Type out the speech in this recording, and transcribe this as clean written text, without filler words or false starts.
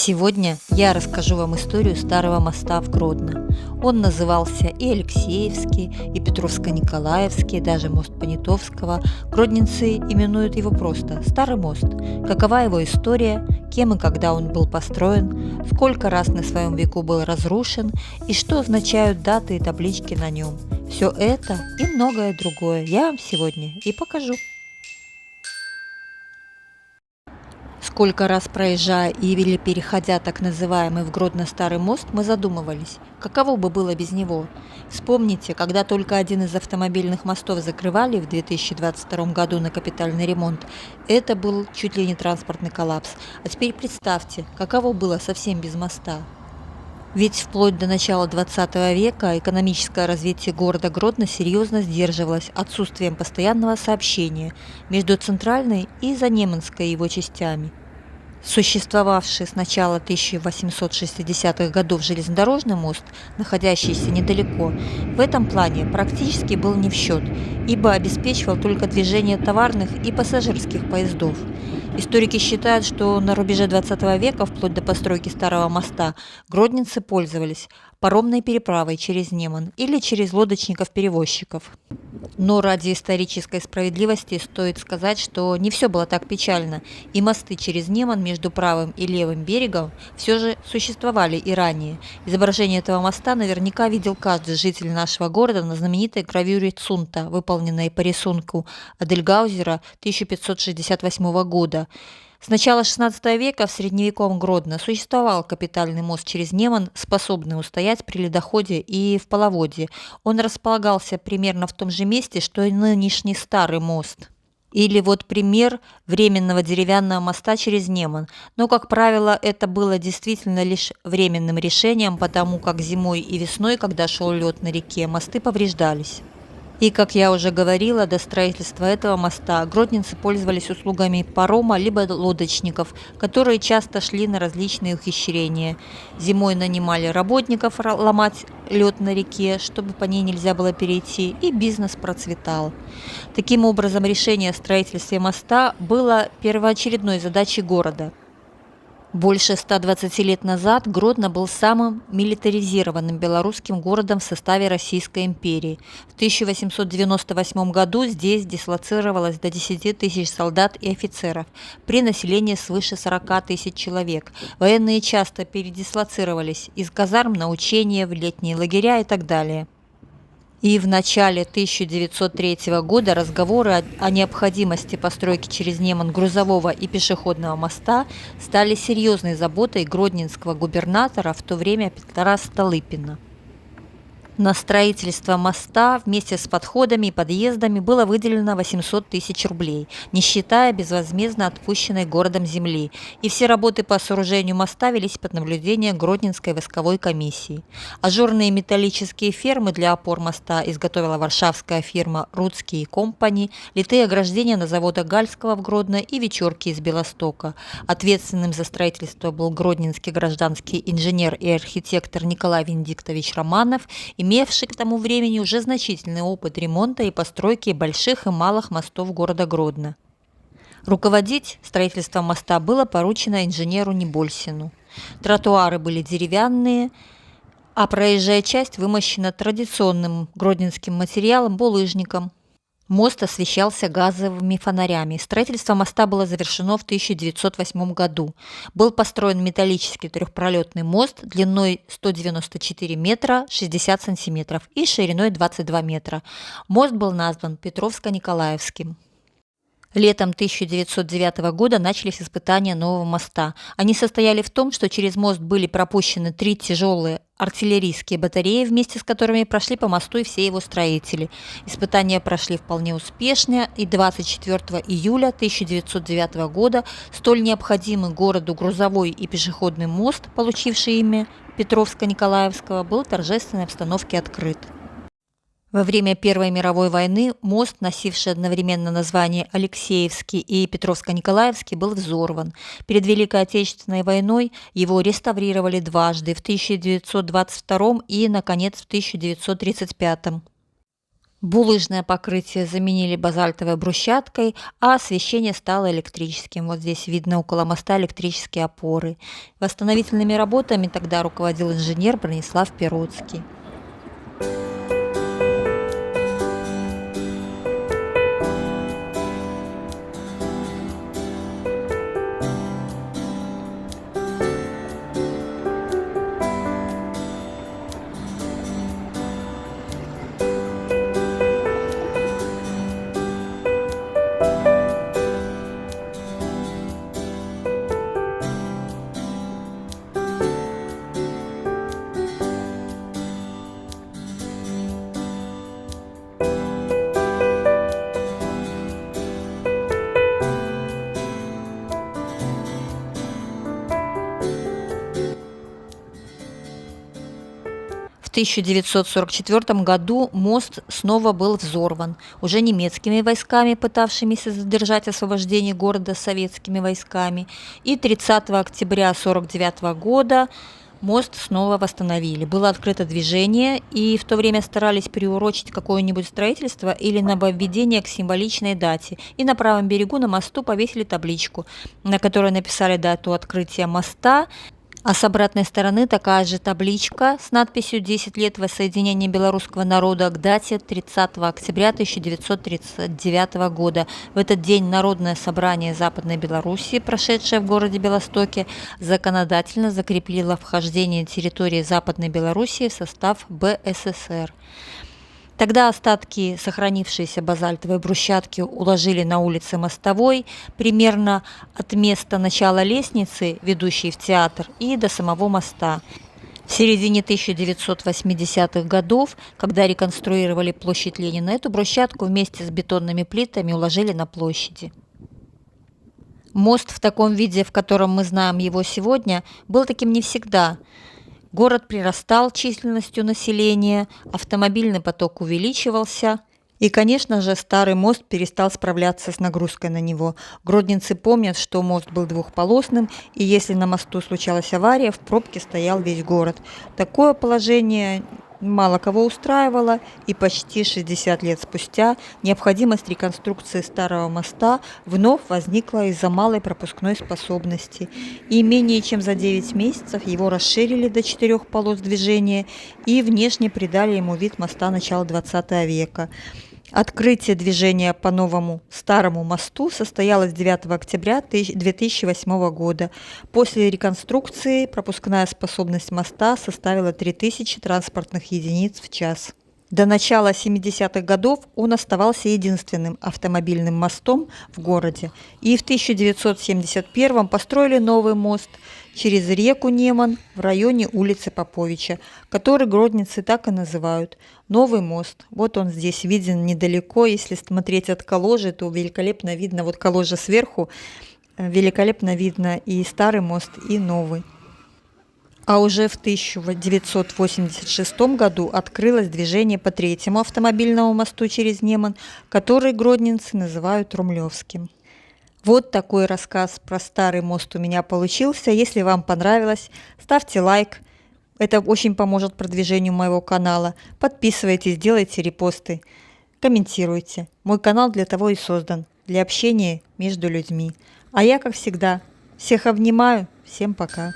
Сегодня я расскажу вам историю старого моста в Гродно. Он назывался и Алексеевский, и Петровско-Николаевский, даже мост Понятовского. Гродненцы именуют его просто «Старый мост». Какова его история, кем и когда он был построен, сколько раз на своем веку был разрушен и что означают даты и таблички на нем. Все это и многое другое я вам сегодня и покажу. Сколько раз проезжая или переходя так называемый в Гродно Старый мост, мы задумывались, каково бы было без него. Вспомните, когда только один из автомобильных мостов закрывали в 2022 году на капитальный ремонт, это был чуть ли не транспортный коллапс. А теперь представьте, каково было совсем без моста. Ведь вплоть до начала 20 века экономическое развитие города Гродно серьезно сдерживалось отсутствием постоянного сообщения между центральной и Занеманской его частями. Существовавший с начала 1860-х годов железнодорожный мост, находящийся недалеко, в этом плане практически был не в счет, ибо обеспечивал только движение товарных и пассажирских поездов. Историки считают, что на рубеже 20 века, вплоть до постройки Старого моста, гродненцы пользовались паромной переправой через Неман или через лодочников-перевозчиков. Но ради исторической справедливости стоит сказать, что не все было так печально, и мосты через Неман между правым и левым берегом все же существовали и ранее. Изображение этого моста наверняка видел каждый житель нашего города на знаменитой гравюре Цунта, выполненной по рисунку Адельгаузера 1568 года. С начала XVI века в средневековом Гродно существовал капитальный мост через Неман, способный устоять при ледоходе и в половодье. Он располагался примерно в том же месте, что и нынешний Старый мост. Или вот пример временного деревянного моста через Неман. Но, как правило, это было действительно лишь временным решением, потому как зимой и весной, когда шел лед на реке, мосты повреждались. И, как я уже говорила, до строительства этого моста гродненцы пользовались услугами парома либо лодочников, которые часто шли на различные ухищрения. Зимой нанимали работников ломать лед на реке, чтобы по ней нельзя было перейти, и бизнес процветал. Таким образом, решение о строительстве моста было первоочередной задачей города. Больше 120 лет назад Гродно был самым милитаризированным белорусским городом в составе Российской империи. В 1898 году здесь дислоцировалось до 10 тысяч солдат и офицеров, при населении свыше 40 тысяч человек. Военные часто передислоцировались из казарм на учения, в летние лагеря и так далее. И в начале 1903 года разговоры о необходимости постройки через Неман грузового и пешеходного моста стали серьезной заботой гродненского губернатора в то время Петра Столыпина. На строительство моста вместе с подходами и подъездами было выделено 800 тысяч рублей, не считая безвозмездно отпущенной городом земли, и все работы по сооружению моста велись под наблюдением Гродненской восковой комиссии. Ажурные металлические фермы для опор моста изготовила варшавская фирма «Рудский Компани», литые ограждения на заводах Гальского в Гродно и Вечерки из Белостока. Ответственным за строительство был гродненский гражданский инженер и архитектор Николай Венедиктович Романов, имевший к тому времени уже значительный опыт ремонта и постройки больших и малых мостов города Гродно. Руководить строительством моста было поручено инженеру Небольсину. Тротуары были деревянные, а проезжая часть вымощена традиционным гродненским материалом булыжником. Мост освещался газовыми фонарями. Строительство моста было завершено в 1908 году. Был построен металлический трехпролетный мост длиной 194 метра 60 сантиметров и шириной 22 метра. Мост был назван Петровско-Николаевским. Летом 1909 года начались испытания нового моста. Они состояли в том, что через мост были пропущены 3 тяжелые артиллерийские батареи, вместе с которыми прошли по мосту и все его строители. Испытания прошли вполне успешно, и 24 июля 1909 года столь необходимый городу грузовой и пешеходный мост, получивший имя Петровско-Николаевского, был в торжественной обстановке открыт. Во время Первой мировой войны мост, носивший одновременно название Алексеевский и Петровско-Николаевский, был взорван. Перед Великой Отечественной войной его реставрировали дважды – в 1922 и, наконец, в 1935. Булыжное покрытие заменили базальтовой брусчаткой, а освещение стало электрическим. Вот здесь видно около моста электрические опоры. Восстановительными работами тогда руководил инженер Бронислав Пероцкий. В 1944 году мост снова был взорван, уже немецкими войсками, пытавшимися задержать освобождение города советскими войсками, и 30 октября 1949 года мост снова восстановили. Было открыто движение, и в то время старались приурочить какое-нибудь строительство или нововведение к символичной дате. И на правом берегу на мосту повесили табличку, на которой написали дату открытия моста. А с обратной стороны такая же табличка с надписью «10 лет воссоединения белорусского народа» к дате 30 октября 1939 года. В этот день Народное собрание Западной Белоруссии, прошедшее в городе Белостоке, законодательно закрепило вхождение территории Западной Белоруссии в состав БССР. Тогда остатки сохранившейся базальтовой брусчатки уложили на улице Мостовой, примерно от места начала лестницы, ведущей в театр, и до самого моста. В середине 1980-х годов, когда реконструировали площадь Ленина, эту брусчатку вместе с бетонными плитами уложили на площади. Мост в таком виде, в котором мы знаем его сегодня, был таким не всегда. Город прирастал численностью населения, автомобильный поток увеличивался, и, конечно же, старый мост перестал справляться с нагрузкой на него. Гродненцы помнят, что мост был двухполосным, и если на мосту случалась авария, в пробке стоял весь город. Такое положение мало кого устраивало, и почти 60 лет спустя необходимость реконструкции старого моста вновь возникла из-за малой пропускной способности. И менее чем за 9 месяцев его расширили до 4 полос движения и внешне придали ему вид моста начала 20 века. Открытие движения по новому старому мосту состоялось 9 октября 2008 года. После реконструкции пропускная способность моста составила 3000 транспортных единиц в час. До начала 70-х годов он оставался единственным автомобильным мостом в городе. И в 1971 построили новый мост через реку Неман в районе улицы Поповича, который гродненцы так и называют Новый мост. Вот он здесь виден недалеко. Если смотреть от Коложи, то великолепно видно, вот Коложа сверху, великолепно видно и старый мост, и новый. А уже в 1986 году открылось движение по третьему автомобильному мосту через Неман, который гродненцы называют Румлевским. Вот такой рассказ про старый мост у меня получился. Если вам понравилось, ставьте лайк. Это очень поможет продвижению моего канала. Подписывайтесь, делайте репосты, комментируйте. Мой канал для того и создан, для общения между людьми. А я, как всегда, всех обнимаю. Всем пока.